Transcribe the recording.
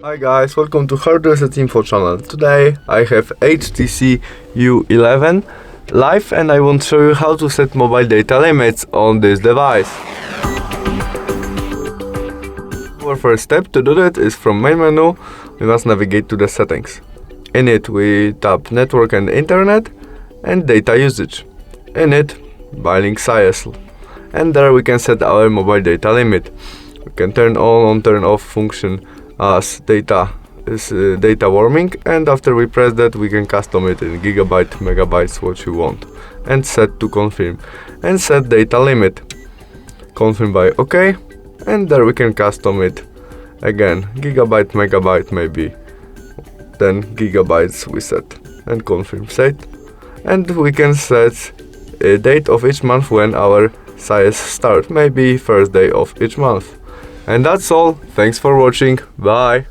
Hi guys, welcome to HardReset.Info channel. Today I have HTC U11 Life and I want to show you how to set mobile data limits on this device. Our first step to do that is from main menu, we must navigate to the settings. In it we tap network and internet and data usage. In it, buying cellular. And there we can set our mobile data limit. We can turn on or turn off function as data warming, and after we press that we can custom it in gigabyte, megabytes, what you want, and set to confirm and set data limit. Confirm by OK, and there we can custom it again, gigabyte, megabyte, maybe 10 gigabytes we set and confirm set, and we can set a date of each month when our size start, maybe first day of each month. And that's all. Thanks for watching. Bye.